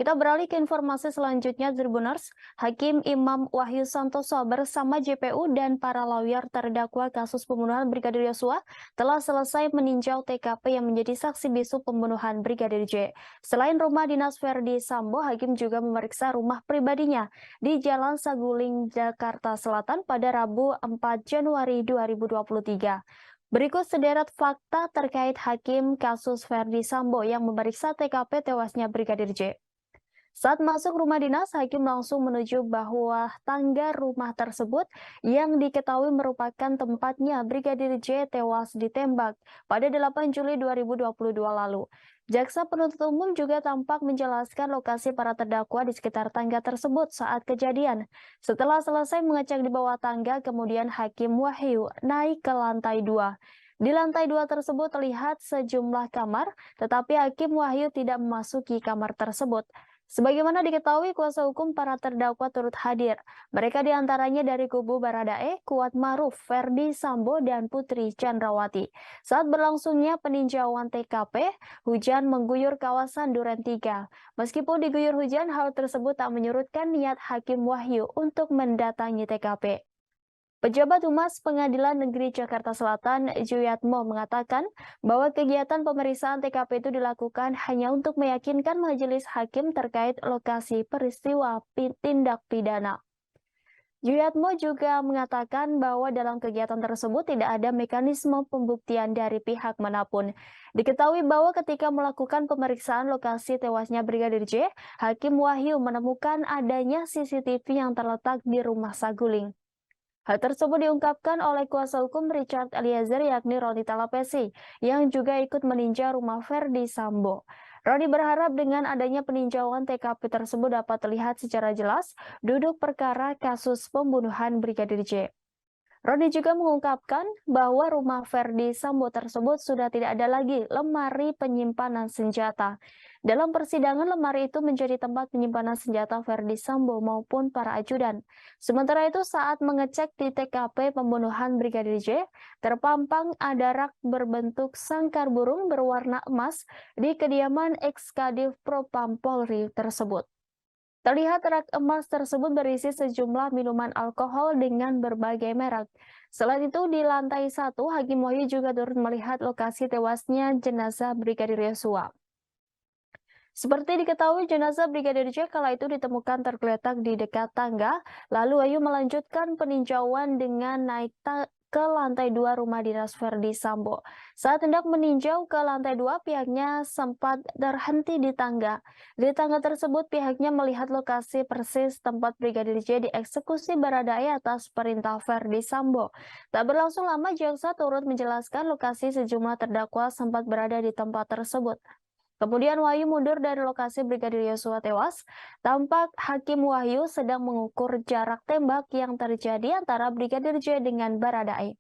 Kita beralih ke informasi selanjutnya, Tribuners. Hakim Imam Wahyu Santoso bersama JPU dan para lawyer terdakwa kasus pembunuhan Brigadir Yosua telah selesai meninjau TKP yang menjadi saksi bisu pembunuhan Brigadir J. Selain rumah dinas Verdi Sambo, Hakim juga memeriksa rumah pribadinya di Jalan Saguling, Jakarta Selatan pada Rabu 4 Januari 2023. Berikut sederet fakta terkait Hakim kasus Verdi Sambo yang memeriksa TKP tewasnya Brigadir J. Saat masuk rumah dinas, Hakim langsung menuju bahwa tangga rumah tersebut yang diketahui merupakan tempatnya Brigadir J tewas ditembak pada 8 Juli 2022 lalu. Jaksa penuntut umum juga tampak menjelaskan lokasi para terdakwa di sekitar tangga tersebut saat kejadian. Setelah selesai mengecek di bawah tangga, kemudian Hakim Wahyu naik ke lantai 2. Di lantai 2 tersebut terlihat sejumlah kamar, tetapi Hakim Wahyu tidak memasuki kamar tersebut. Sebagaimana diketahui, kuasa hukum para terdakwa turut hadir. Mereka diantaranya dari kubu Baradae, Kuat Maruf, Verdi Sambo, dan Putri Chandrawati. Saat berlangsungnya peninjauan TKP, hujan mengguyur kawasan Duren 3. Meskipun diguyur hujan, hal tersebut tak menyurutkan niat Hakim Wahyu untuk mendatangi TKP. Pejabat Humas Pengadilan Negeri Jakarta Selatan, Juyatmo, mengatakan bahwa kegiatan pemeriksaan TKP itu dilakukan hanya untuk meyakinkan majelis hakim terkait lokasi peristiwa tindak pidana. Juyatmo juga mengatakan bahwa dalam kegiatan tersebut tidak ada mekanisme pembuktian dari pihak manapun. Diketahui bahwa ketika melakukan pemeriksaan lokasi tewasnya Brigadir J, Hakim Wahyu menemukan adanya CCTV yang terletak di rumah Saguling. Hal tersebut diungkapkan oleh kuasa hukum Richard Eliezer yakni Roni Talapesi yang juga ikut meninjau rumah Verdi Sambo. Roni berharap dengan adanya peninjauan TKP tersebut dapat terlihat secara jelas duduk perkara kasus pembunuhan Brigadir J. Roni juga mengungkapkan bahwa rumah Verdi Sambo tersebut sudah tidak ada lagi lemari penyimpanan senjata. Dalam persidangan, lemari itu menjadi tempat penyimpanan senjata Verdi Sambo maupun para ajudan. Sementara itu, saat mengecek di TKP pembunuhan Brigadir J, terpampang ada rak berbentuk sangkar burung berwarna emas di kediaman ex-Kadif Propam Polri tersebut. Terlihat rak emas tersebut berisi sejumlah minuman alkohol dengan berbagai merek. Selain itu, di lantai 1, Hakim Wahyu juga turut melihat lokasi tewasnya jenazah Brigadir Yosua. Seperti diketahui, jenazah Brigadir J kala itu ditemukan tergeletak di dekat tangga, lalu Wahyu melanjutkan peninjauan dengan naik ke lantai 2 rumah dinas Verdi Sambo. Saat hendak meninjau ke lantai 2, pihaknya sempat terhenti di tangga. Di tangga tersebut, pihaknya melihat lokasi persis tempat Brigadir J dieksekusi Baradae atas perintah Verdi Sambo. Tak berlangsung lama, jaksa turut menjelaskan lokasi sejumlah terdakwa sempat berada di tempat tersebut. Kemudian Wahyu mundur dari lokasi Brigadir Yosua tewas. Tampak Hakim Wahyu sedang mengukur jarak tembak yang terjadi antara Brigadir J dengan Baradae.